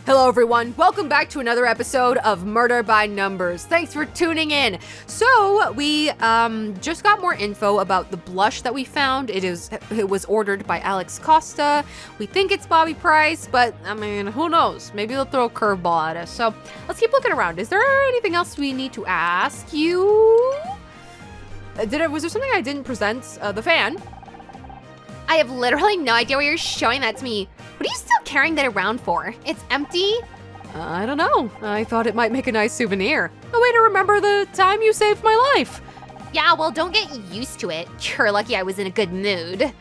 Hello everyone, welcome back to another episode of Murder by Numbers. Thanks for tuning in. So we just got more info about the blush that we found. It was ordered by Alex Costa. We think it's Bobby Price, but I mean, who knows? Maybe they'll throw a curveball at us. So let's keep looking around. Is there anything else we need to ask you? Was there something I didn't present? The fan. I have literally no idea why you're showing that to me. What are you still carrying that around for? It's empty? I don't know. I thought it might make a nice souvenir. A way to remember the time you saved my life. Yeah, well, don't get used to it. You're lucky I was in a good mood.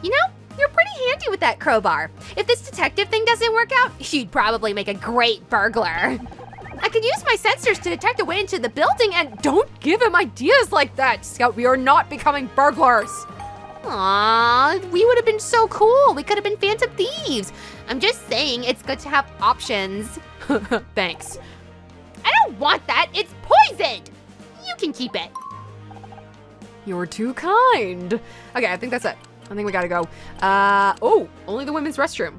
You know, you're pretty handy with that crowbar. If this detective thing doesn't work out, you'd probably make a great burglar. I could use my sensors to detect a way into the building and Don't give him ideas like that, Scout. We are not becoming burglars. Aww, we would have been so cool. We could have been Phantom Thieves. I'm just saying it's good to have options. Thanks. I don't want that. It's poisoned. You can keep it. You're too kind. Okay, I think that's it. I think we gotta go. Only the women's restroom.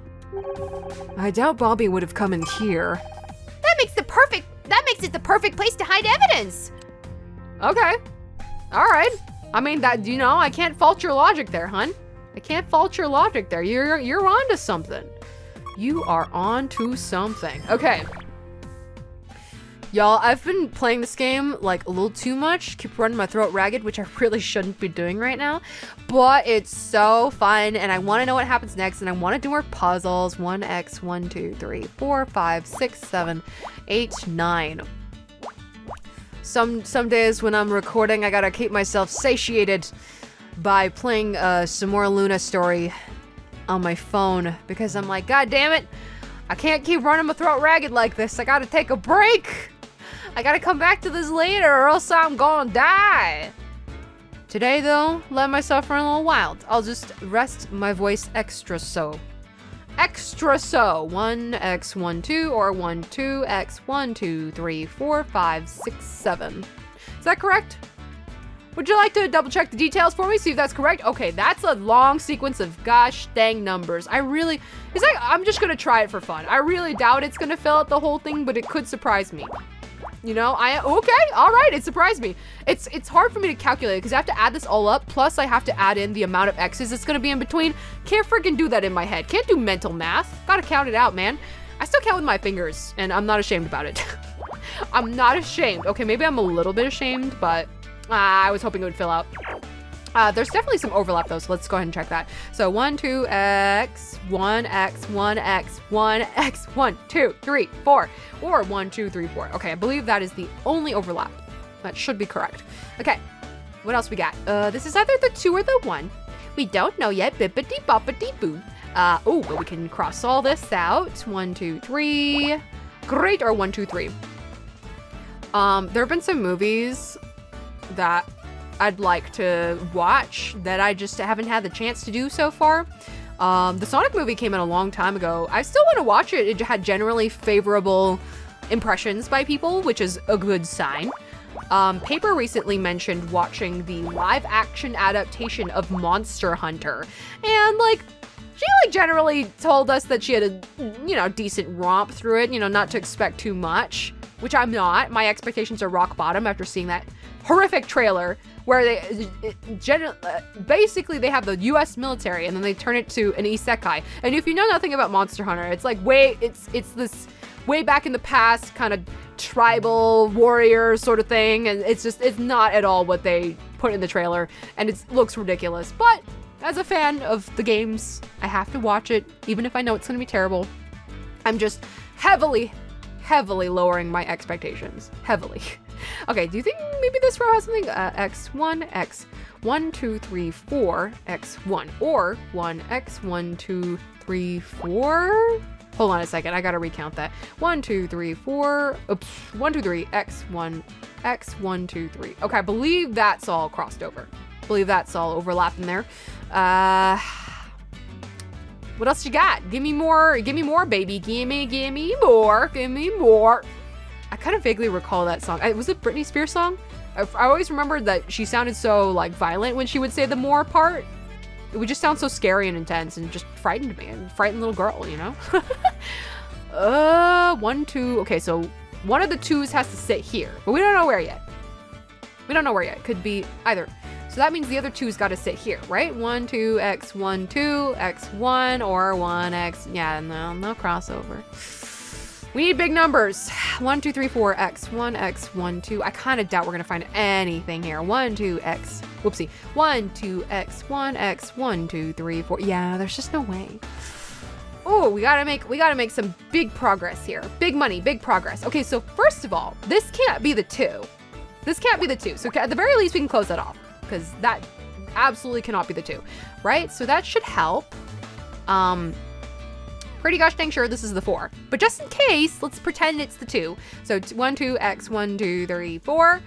I doubt Bobby would have come in here. That makes it the perfect place to hide evidence. Okay. All right. I mean, I can't fault your logic there, hun. I can't fault your logic there. You're onto something. You are onto something. Okay. Y'all, I've been playing this game like a little too much. Keep running my throat ragged, which I really shouldn't be doing right now. But it's so fun, and I want to know what happens next, and I want to do more puzzles. 1x, 1, 2, 3, 4, 5, 6, 7, 8, 9. Some days when I'm recording, I gotta keep myself satiated by playing some more Luna story on my phone, because I'm like, God damn it, I can't keep running my throat ragged like this. I gotta take a break. I gotta come back to this later or else I'm gonna die. Today though, let myself run a little wild. I'll just rest my voice extra so. 1x, 1, 2, or 1, 2x, 1, 2, 3, 4, 5, 6, 7. Is that correct? Would you like to double check the details for me, see if that's correct? Okay, that's a long sequence of gosh dang numbers. I'm just gonna try it for fun. I really doubt it's gonna fill out the whole thing, but it could surprise me. You know, okay, all right, it surprised me. It's hard for me to calculate because I have to add this all up, plus I have to add in the amount of X's that's gonna be in between. Can't freaking do that in my head. Can't do mental math. Gotta count it out, man. I still count with my fingers, and I'm not ashamed about it. I'm not ashamed. Okay, maybe I'm a little bit ashamed, but I was hoping it would fill out. There's definitely some overlap though, so let's go ahead and check that. So 1, 2x, 1x, 1x, 1x, 1, 2, 3, 4, or 1, 2, 3, 4. Okay, I believe that is the only overlap. That should be correct. Okay, what else we got? This is either the 2 or the 1. We don't know yet. Bippity boppity boo. But we can cross all this out. 1, 2, 3. Great, or 1, 2, 3. There have been some movies that I'd like to watch that I just haven't had the chance to do so far. The Sonic movie came out a long time ago. I still want to watch it. It had generally favorable impressions by people, which is a good sign. Paper recently mentioned watching the live action adaptation of Monster Hunter. And she generally told us that she had a, decent romp through it, not to expect too much, which I'm not. My expectations are rock bottom after seeing that horrific trailer where basically they have the US military and then they turn it to an isekai. And if you know nothing about Monster Hunter, it's it's this way back in the past kind of tribal warrior sort of thing, and it's not at all what they put in the trailer, and it looks ridiculous. But as a fan of the games, I have to watch it, even if I know it's gonna be terrible. I'm just heavily lowering my expectations. Heavily. Okay, do you think maybe this row has something? X1, X, 1, 2, 3, 4, X1, or 1X, 1, 2, 3, 4? Hold on a second, I gotta recount that. 1, 2, 3, 4, oops, 1, 2, 3, X1, X, 1, 2, 3. Okay, I believe that's all crossed over. I believe that's all overlapping there. What else you got? Give me more, baby. Give me more. I kind of vaguely recall that song. Was it Britney Spears song? I always remembered that she sounded so like violent when she would say the more part. It would just sound so scary and intense and just frightened me, and frightened little girl, you know? 1, 2, okay, so one of the 2s has to sit here, but we don't know where yet. Could be either. So that means the other 2's got to sit here, right? 1, 2, X, 1, 2, X, 1, or 1, X. Yeah, no crossover. We need big numbers. 1, 2, 3, 4, X, 1, X, 1, 2. I kind of doubt we're gonna find anything here. 1, 2, X. Whoopsie. 1, 2, X, 1, X, 1, 2, 3, 4. Yeah, there's just no way. Oh, we gotta make some big progress here. Big money, big progress. Okay, so first of all, this can't be the 2. So at the very least, we can close that off, because that absolutely cannot be the 2, right? So that should help. Pretty gosh dang sure this is the 4. But just in case, let's pretend it's the 2. So 1, 2, X, 1, 2, 3, 4.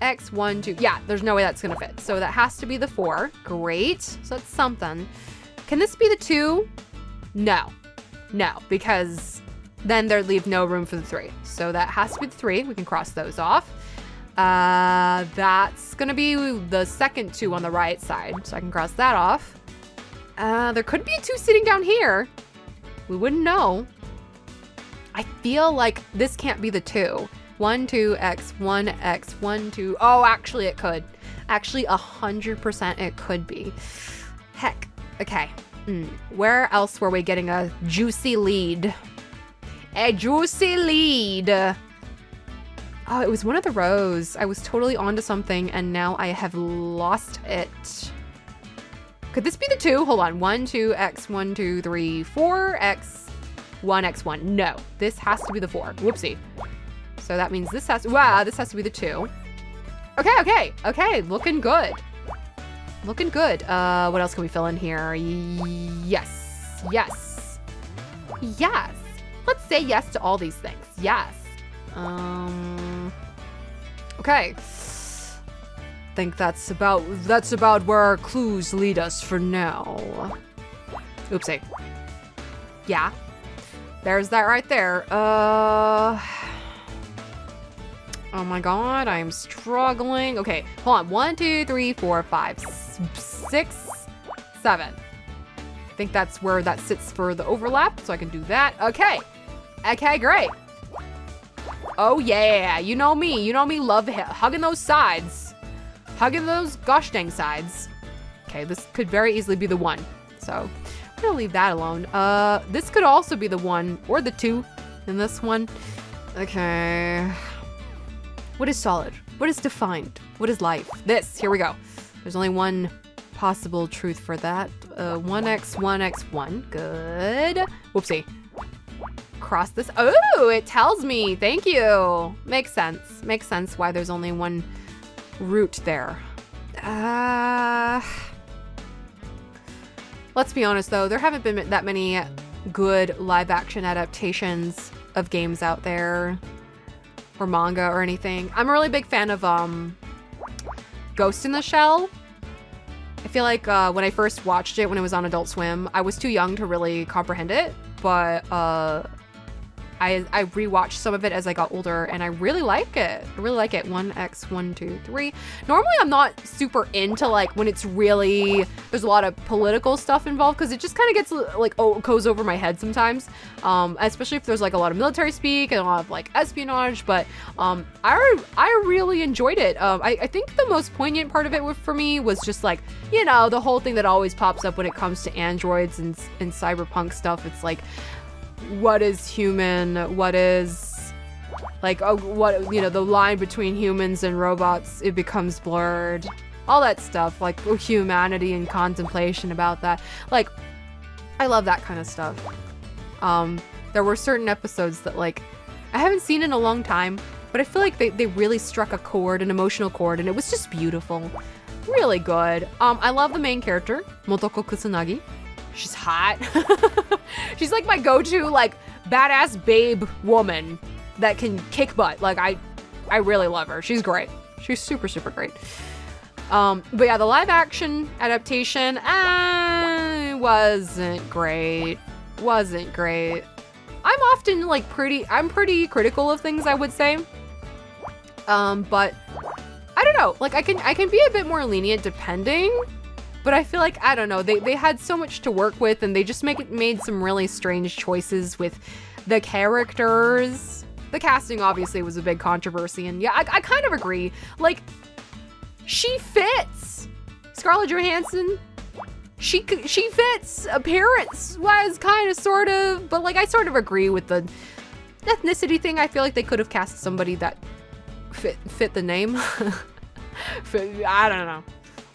X, 1, 2. Yeah, there's no way that's gonna fit. So that has to be the 4. Great. So that's something. Can this be the 2? No, because then there'd leave no room for the 3. So that has to be the 3. We can cross those off. That's gonna be the second 2 on the right side. So I can cross that off. There could be a 2 sitting down here. We wouldn't know. I feel like this can't be the 2. 1, 2, X, 1, X, 1, 2. Oh, actually it could. Actually, 100% it could be. Heck. Okay. Where else were we getting a juicy lead? A juicy lead. Oh, it was one of the rows. I was totally onto something and now I have lost it. Could this be the 2? Hold on. 1, 2, X, 1, 2, 3, 4, X, 1, X, 1. No, this has to be the 4. Whoopsie. So that means this has to be the 2. Okay. Looking good. What else can we fill in here? Yes. Let's say yes to all these things. Yes. Okay. Think that's about where our clues lead us for now. Oopsie. Yeah. There's that right there. Oh my god, I'm struggling. Okay, hold on. 1, 2, 3, 4, 5, 6, 7. I think that's where that sits for the overlap, so I can do that. Okay, great. Oh yeah, you know me, love hugging those sides. Hugging those gosh dang sides. Okay, this could very easily be the 1. So I'm gonna leave that alone. This could also be the 1 or the 2 in this one. Okay. What is solid? What is defined? What is life? This, here we go. There's only one possible truth for that. 1x, 1x, 1. Good. Whoopsie. Cross this. Oh, it tells me. Thank you. Makes sense. Makes sense why there's only one route there. Let's be honest though, there haven't been that many good live action adaptations of games out there, or manga or anything. I'm a really big fan of Ghost in the Shell. I feel like when I first watched it when it was on Adult Swim, I was too young to really comprehend it, but I rewatched some of it as I got older and I really like it. 1x, 1, 2, 3. Normally I'm not super into like when it's really, there's a lot of political stuff involved because it just kind of gets like, goes over my head sometimes. Especially if there's like a lot of military speak and a lot of like espionage, but I really enjoyed it. I think the most poignant part of it for me was just like, you know, the whole thing that always pops up when it comes to androids and cyberpunk stuff. It's like, what is human? What is like, what, you know, the line between humans and robots, it becomes blurred. All that stuff, like humanity and contemplation about that. Like, I love that kind of stuff. There were certain episodes that like, I haven't seen in a long time, but I feel like they really struck a chord, an emotional chord, and it was just beautiful. Really good. I love the main character, Motoko Kusanagi. She's hot. She's like my go-to like badass babe woman that can kick butt. Like I really love her. She's great. She's super, super great. But yeah, the live action adaptation, wasn't great. Wasn't great. I'm often like I'm pretty critical of things, I would say. But I don't know, like I can be a bit more lenient depending, but I feel like, I don't know, they had so much to work with and they just made some really strange choices with the characters. The casting obviously was a big controversy, and yeah, I kind of agree. Like, she fits. Scarlett Johansson, she fits appearance-wise, kind of, sort of, but like I sort of agree with the ethnicity thing. I feel like they could have cast somebody that fit the name. I don't know.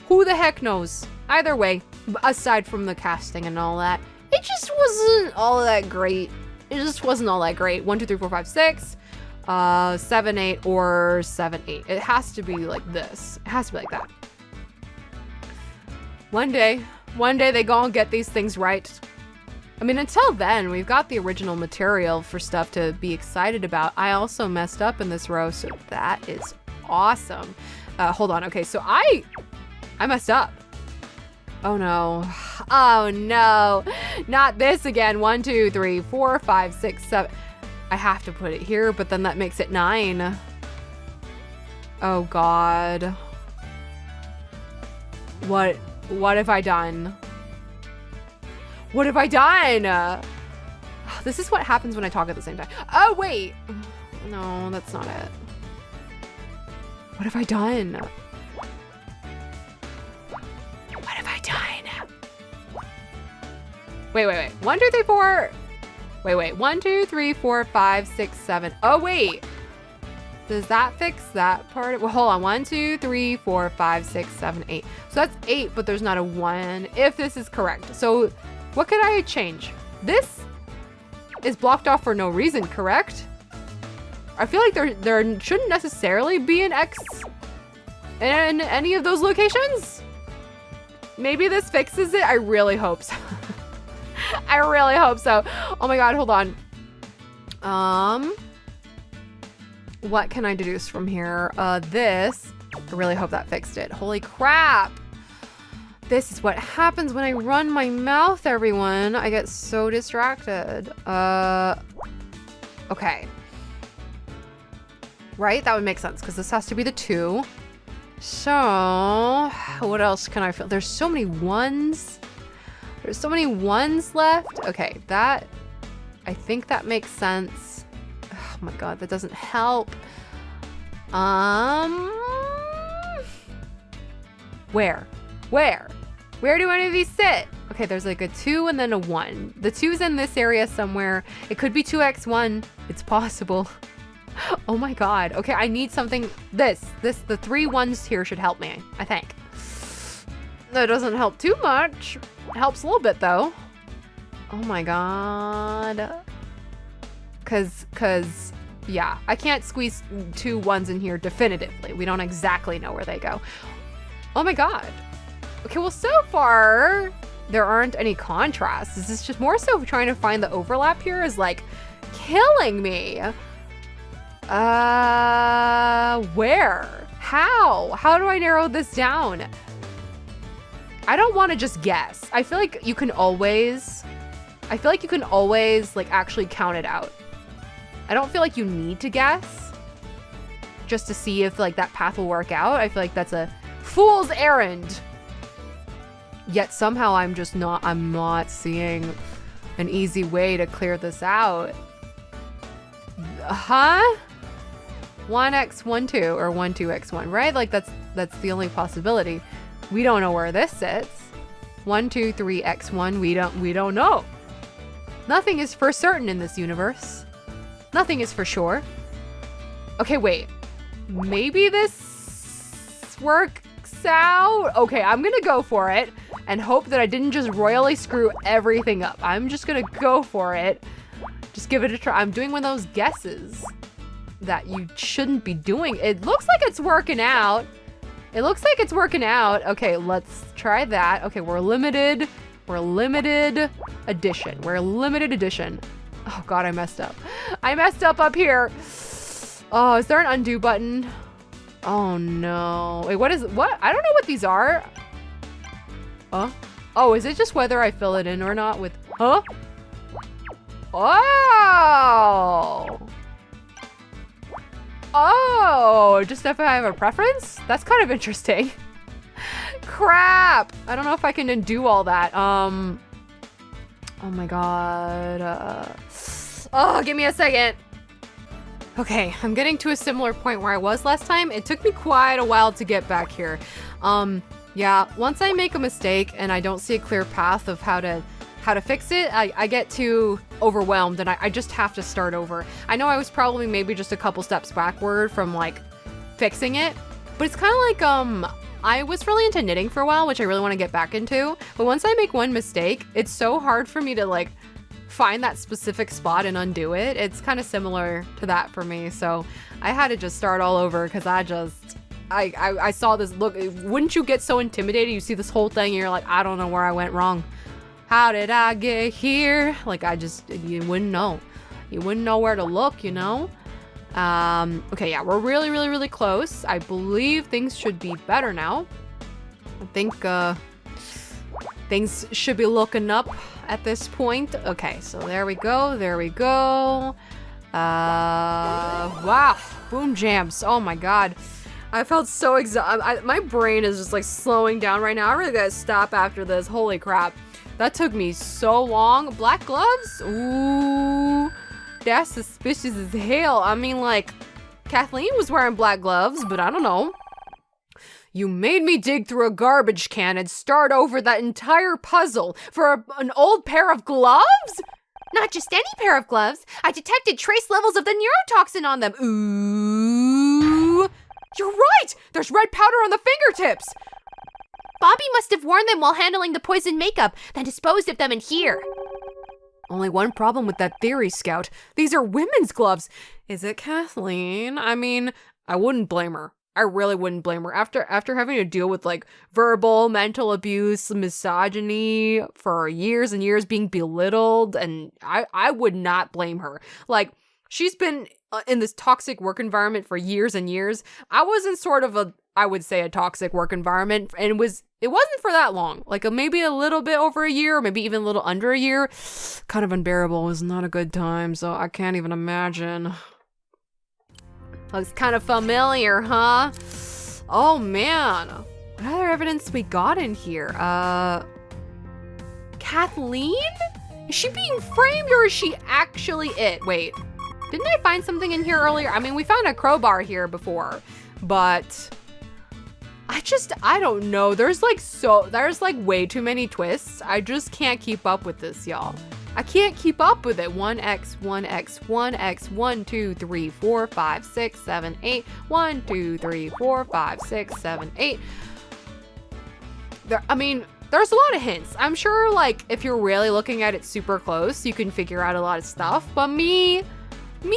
Who the heck knows? Either way, aside from the casting and all that, it just wasn't all that great. It just wasn't all that great. 1, 2, 3, 4, 5, 6, 7, 8, or 7, 8. It has to be like this. It has to be like that. One day they gonna get these things right. I mean, until then, we've got the original material for stuff to be excited about. I also messed up in this row, so that is awesome. Hold on. Okay, so I messed up. Oh no. Oh no. Not this again. 1, 2, 3, 4, 5, 6, 7. I have to put it here, but then that makes it 9. Oh God. What have I done? What have I done? This is what happens when I talk at the same time. Oh wait. No, that's not it. What have I done? What have I done? Wait. 1, 2, 3, 4. Wait. 1, 2, 3, 4, 5, 6, 7. Oh wait. Does that fix that part? Well, hold on. 1, 2, 3, 4, 5, 6, 7, 8. So that's 8, but there's not a 1. If this is correct. So what could I change? This is blocked off for no reason, correct? I feel like there shouldn't necessarily be an X in any of those locations. Maybe this fixes it. I really hope so. I really hope so. Oh my God, hold on. What can I deduce from here? This. I really hope that fixed it. Holy crap. This is what happens when I run my mouth, everyone. I get so distracted. Okay. Right? That would make sense because this has to be the 2. So, what else can I feel? There's so many 1s. There's so many 1s left. Okay, that, I think that makes sense. Oh my God, that doesn't help. Where? Where do any of these sit? Okay, there's like a 2 and then a 1. The 2's in this area somewhere. It could be 2x1. It's possible. Oh my God. Okay, I need something. The 3 1s here should help me, I think. That doesn't help too much. It helps a little bit though. Oh my God. Cause yeah, I can't squeeze 2 1s in here definitively. We don't exactly know where they go. Oh my God. Okay, well, so far there aren't any contrasts. This is just more so trying to find the overlap here is like killing me. Where? How do I narrow this down? I don't want to just guess. I feel like you can always like actually count it out. I don't feel like you need to guess just to see if like that path will work out. I feel like that's a fool's errand. Yet somehow I'm not seeing an easy way to clear this out. Huh? 1x12 or 12x1, right? Like that's the only possibility. We don't know where this sits. 1, 2, 3, x1. We don't know. Nothing is for certain in this universe. Nothing is for sure. Okay, wait. Maybe this works out. Okay, I'm gonna go for it and hope that I didn't just royally screw everything up. I'm just gonna go for it. Just give it a try. I'm doing one of those guesses that you shouldn't be doing. It looks like it's working out. It looks like it's working out. Okay, let's try that. Okay, we're limited edition. We're limited edition. Oh God, I messed up. I messed up here. Oh, is there an undo button? Oh no. Wait, what? I don't know what these are. Oh, is it just whether I fill it in or not with, huh? Oh. Oh, just if I have a preference? That's kind of interesting. Crap. I don't know if I can undo all that. Oh my God. Oh, give me a second. Okay, I'm getting to a similar point where I was last time. It took me quite a while to get back here. Yeah, once I make a mistake and I don't see a clear path of how to fix it, I get too overwhelmed and I just have to start over. I know I was probably maybe just a couple steps backward from like fixing it, but it's kind of like, I was really into knitting for a while, which I really want to get back into. But once I make one mistake, it's so hard for me to like find that specific spot and undo it. It's kind of similar to that for me. So I had to just start all over because I saw this. Look, wouldn't you get so intimidated? You see this whole thing and you're like, I don't know where I went wrong. How did I get here? Like you wouldn't know. You wouldn't know where to look, you know? Okay, yeah, we're really close. I believe things should be better now. I think, things should be looking up at this point. Okay, so there we go. Wow, boom jams. Oh my God. I felt so exhausted. My brain is just like slowing down right now. I really gotta stop after this. Holy crap. That took me so long. Black gloves? Ooh, that's suspicious as hell. I mean, like, Kathleen was wearing black gloves, but I don't know. You made me dig through a garbage can and start over that entire puzzle for an old pair of gloves? Not just any pair of gloves. I detected trace levels of the neurotoxin on them. Ooh. You're right! There's red powder on the fingertips! Bobby must have worn them while handling the poison makeup, then disposed of them in here. Only one problem with that theory, Scout. These are women's gloves. Is it Kathleen? I mean, I wouldn't blame her. I really wouldn't blame her. After having to deal with like verbal, mental abuse, misogyny for years and years, being belittled, and I would not blame her. Like, she's been in this toxic work environment for years and years. I was in sort of I would say a toxic work environment, and it wasn't for that long. Like maybe a little bit over a year, or maybe even a little under a year. Kind of unbearable. It was not a good time, so I can't even imagine. Looks kind of familiar, huh? Oh man. What other evidence we got in here? Kathleen? Is she being framed or is she actually it? Wait, didn't I find something in here earlier? I mean, we found a crowbar here before, but I don't know. There's like way too many twists. I just can't keep up with this, y'all. I can't keep up with it. 1x, 1x, 1x, 1, 2, 3, 4, 5, 6, 7, 8. 1, 2, 3, 4, 5, 6, 7, 8. I mean, there's a lot of hints. I'm sure, like, if you're really looking at it super close, you can figure out a lot of stuff. But me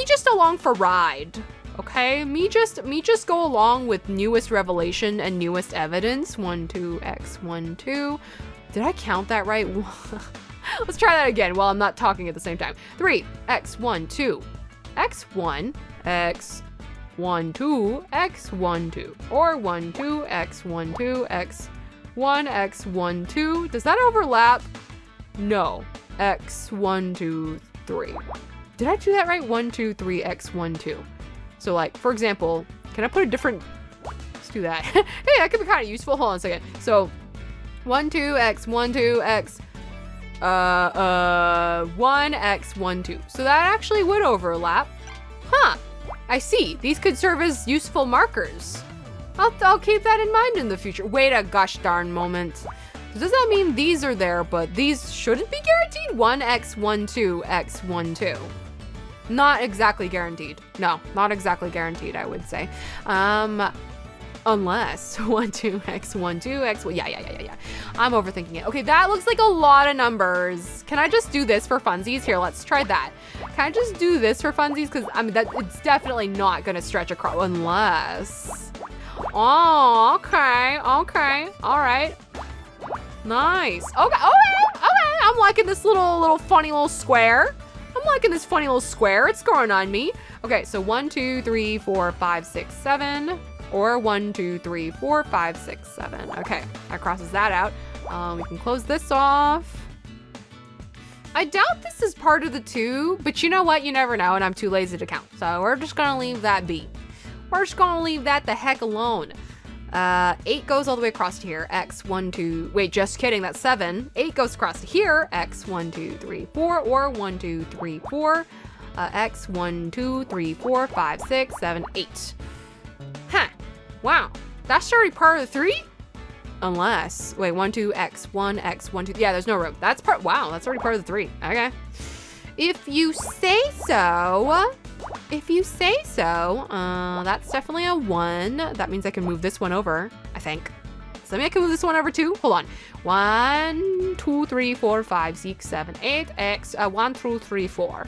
just along for ride. Okay, me just go along with newest revelation and newest evidence. 1, 2, x, 1, 2. Did I count that right? Let's try that again while I'm not talking at the same time. 3, x, 1, 2, x, 1, x, 1, 2, x, 1, 2. Or 1, 2, x, 1, 2, x, 1, x, 1, 2. Does that overlap? No. X, 1, 2, 3. Did I do that right? 1, 2, 3, x, 1, 2. So like, for example, can I put a different, let's do that. Hey, that could be kind of useful. Hold on a second. So 1, 2, x, 1, 2, x, 1, x, 1, 2. So that actually would overlap. Huh, I see. These could serve as useful markers. I'll keep that in mind in the future. Wait a gosh darn moment. Does that mean these are there, but these shouldn't be guaranteed? 1, x, 1, 2, x, 1, 2. Not exactly guaranteed. No, not exactly guaranteed, I would say. Unless 1, 2, x, 1, 2, x, yeah. I'm overthinking it. Okay, that looks like a lot of numbers. Can I just do this for funsies? Here, let's try that. Can I just do this for funsies? Because, I mean, it's definitely not going to stretch across unless... Oh, okay. All right. Nice. Okay. I'm liking this little funny little square. It's growing on me. Okay, so 1, 2, 3, 4, 5, 6, 7. Or 1, 2, 3, 4, 5, 6, 7. Okay, that crosses that out. We can close this off. I doubt this is part of the 2, but you know what? You never know, and I'm too lazy to count. So we're just gonna leave that be. We're just gonna leave that the heck alone. 8 goes all the way across to here. X, 1, 2, wait, just kidding, that's 7. 8 goes across to here. X, 1, 2, 3, 4, or 1, 2, 3, 4. X, 1, 2, 3, 4, 5, 6, 7, 8. Huh, wow, that's already part of the 3? Unless, wait, 1, 2, X, 1, X, 1, 2, yeah, there's no room. That's wow, that's already part of the 3, okay. If you say so, that's definitely a 1. That means I can move this one over, I think. Does that mean I can move this one over too? Hold on. 1, 2, 3, 4, 5, 6, 7, 8, X, 1, 2, 3, 4.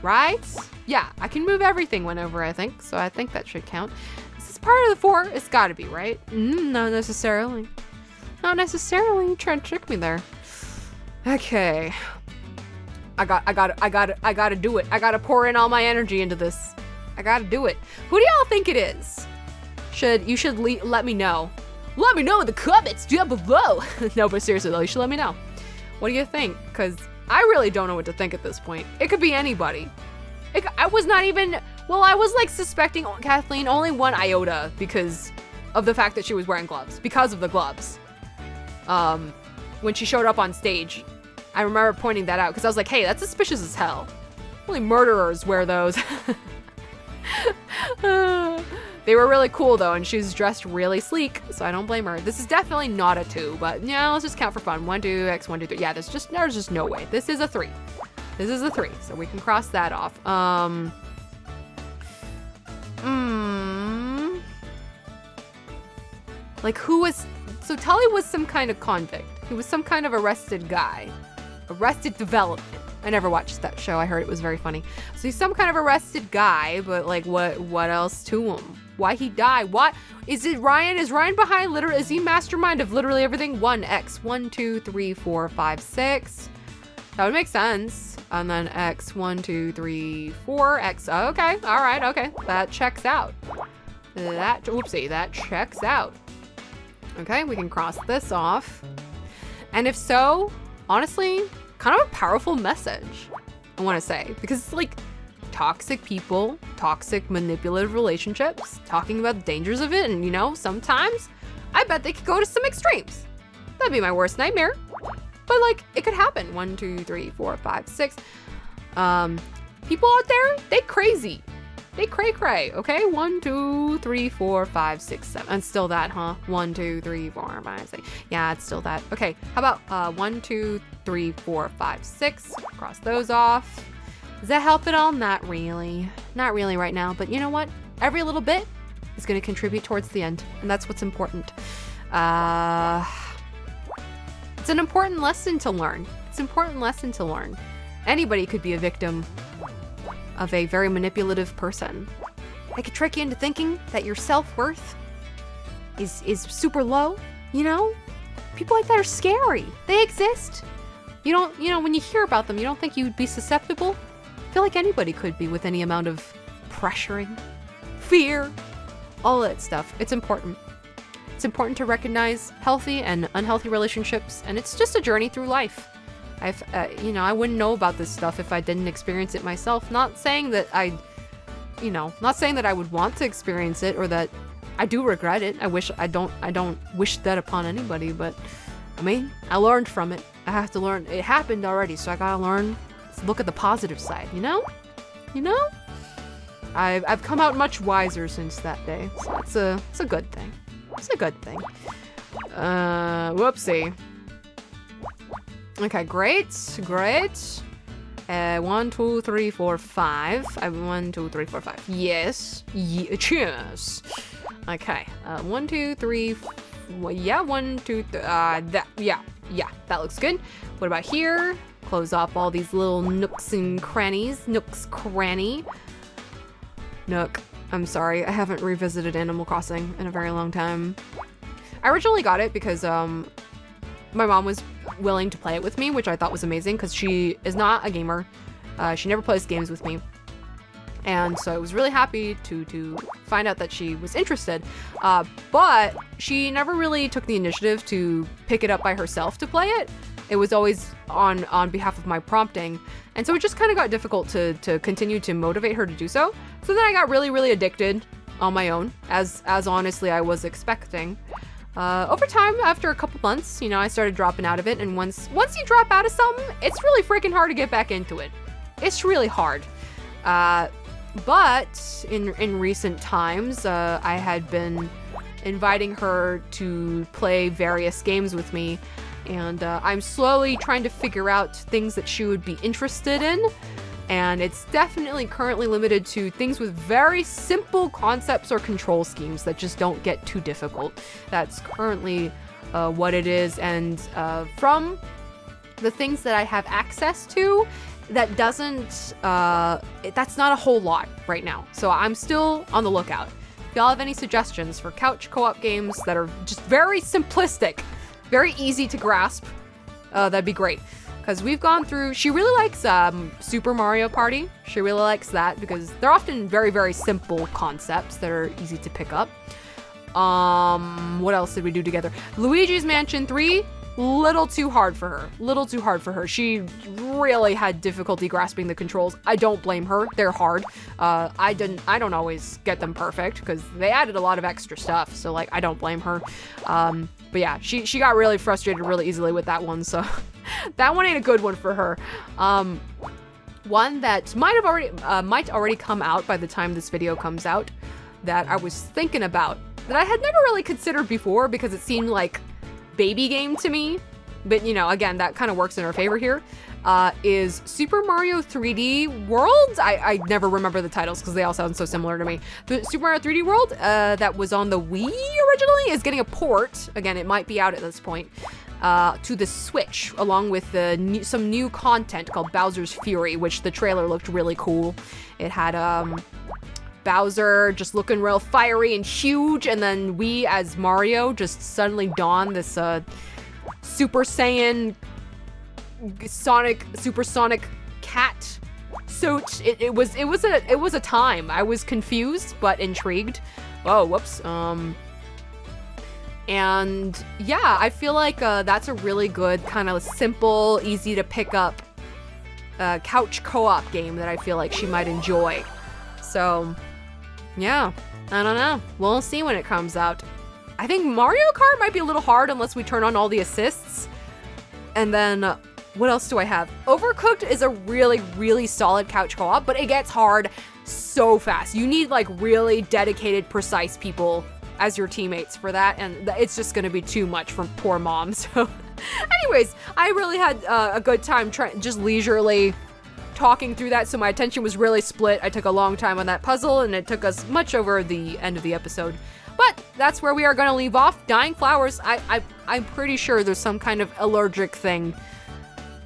Right? Yeah, I can move everything one over, I think. So I think that should count. This is part of the 4. It's gotta be, right? Not necessarily. Not necessarily. You trying to trick me there. Okay. I gotta do it. I gotta pour in all my energy into this. I gotta do it. Who do y'all think it is? You should let me know. Let me know in the comments down below. No, but seriously though, you should let me know. What do you think? Because I really don't know what to think at this point. It could be anybody. I was not even, well, I was like suspecting Kathleen only 1 iota because of the fact that she was wearing gloves, because of the gloves. When she showed up on stage, I remember pointing that out because I was like, hey, that's suspicious as hell. Only murderers wear those. They were really cool though, and she was dressed really sleek, so I don't blame her. This is definitely not a 2, but yeah, let's just count for fun. 1, 2, X, 1, 2, 3. Yeah, there's just no way. This is a 3. This is a 3, so we can cross that off. Like who was, so Tully was some kind of convict. He was some kind of arrested guy. Arrested Development. I never watched that show. I heard it was very funny. So he's some kind of arrested guy, but like what else to him? Why he die? What is it? Ryan? Is Ryan behind literally? Is he mastermind of literally everything? 1 X, 1, 2, 3, 4, 5, 6. That would make sense. And then X, 1, 2, 3, 4 X. Okay, all right, okay, that checks out. That checks out. Okay, we can cross this off. And if so, honestly, kind of a powerful message, I want to say, because it's like toxic people, toxic manipulative relationships, talking about the dangers of it, and you know, sometimes I bet they could go to some extremes. That'd be my worst nightmare. But like, it could happen. 1, 2, 3, 4, 5, 6. People out there, they crazy. They cray, okay? 1, 2, 3, 4, 5, 6, 7. And still that, huh? 1, 2, 3, 4, 5, 6. Yeah, it's still that. Okay, how about 1, 2, 3, 4, 5, 6. Cross those off. Does that help at all? Not really. Not really right now. But you know what? Every little bit is going to contribute towards the end. And that's what's important. It's an important lesson to learn. It's an important lesson to learn. Anybody could be a victim of a very manipulative person. They could trick you into thinking that your self-worth is super low, you know? People like that are scary. They exist. You don't, you know, when you hear about them, you don't think you'd be susceptible? I feel like anybody could be with any amount of pressuring, fear, all that stuff. It's important. It's important to recognize healthy and unhealthy relationships, and it's just a journey through life. You know, I wouldn't know about this stuff if I didn't experience it myself. Not saying that not saying that I would want to experience it or that I do regret it. I don't wish that upon anybody, but I mean, I learned from it. I have to learn. It happened already, so I gotta learn. Look at the positive side, you know? You know? I've come out much wiser since that day, so it's a good thing. It's a good thing. Whoopsie. Okay, great. 1, 2, 3, 4, 5. 1, 2, 3, 4, 5. Yes. Cheers. Okay. 1, 2, 3. Yeah, 1, 2, yeah, that looks good. What about here? Close off all these little nooks and crannies. Nooks, cranny. Nook. I'm sorry, I haven't revisited Animal Crossing in a very long time. I originally got it because my mom was willing to play it with me, which I thought was amazing because she is not a gamer. She never plays games with me. And so I was really happy to find out that she was interested. But she never really took the initiative to pick it up by herself to play it. It was always on behalf of my prompting. And so it just kind of got difficult to continue to motivate her to do so. So then I got really, really addicted on my own, as honestly I was expecting. Over time, after a couple months, you know, I started dropping out of it. And once you drop out of something, it's really freaking hard to get back into it. It's really hard. But in recent times, I had been inviting her to play various games with me, and I'm slowly trying to figure out things that she would be interested in, and it's definitely currently limited to things with very simple concepts or control schemes that just don't get too difficult. That's currently what it is, and from the things that I have access to, that doesn't, that's not a whole lot right now. So I'm still on the lookout. If y'all have any suggestions for couch co-op games that are just very simplistic, very easy to grasp, that'd be great. Because we've gone through, she really likes Super Mario Party. She really likes that because they're often very, very simple concepts that are easy to pick up. What else did we do together? Luigi's Mansion 3. Little too hard for her. She really had difficulty grasping the controls. I don't blame her. They're hard. I don't always get them perfect because they added a lot of extra stuff. So like, I don't blame her. But yeah, she got really frustrated really easily with that one. So that one ain't a good one for her. One that might already come out by the time this video comes out that I was thinking about that I had never really considered before because it seemed like baby game to me, but you know, again, that kind of works in our favor here, is Super Mario 3D World. I never remember the titles because they all sound so similar to me. The Super Mario 3D World that was on the Wii originally is getting a port, again, it might be out at this point, to the Switch, along with some new content called Bowser's Fury, which the trailer looked really cool. It had Bowser just looking real fiery and huge, and then we as Mario just suddenly don this Super Saiyan supersonic cat suit. It was a time. I was confused but intrigued. Oh, whoops. And yeah, I feel like that's a really good kind of simple, easy to pick up couch co-op game that I feel like she might enjoy. So yeah, I don't know. We'll see when it comes out. I think Mario Kart might be a little hard unless we turn on all the assists. And then, what else do I have? Overcooked is a really, really solid couch co-op, but it gets hard so fast. You need like really dedicated, precise people as your teammates for that, and it's just gonna be too much for poor mom. So anyways, I really had a good time just leisurely talking through that, so my attention was really split. I took a long time on that puzzle, and it took us much over the end of the episode. But that's where we are going to leave off. Dying flowers. I'm pretty sure there's some kind of allergic thing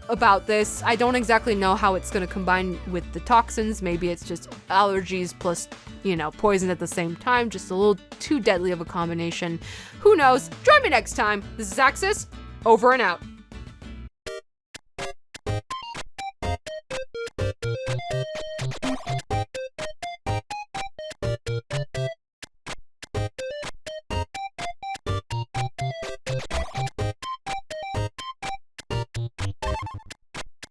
about this. I don't exactly know how it's going to combine with the toxins. Maybe it's just allergies plus, you know, poison at the same time. Just a little too deadly of a combination. Who knows? Join me next time. This is Axus. Over and out.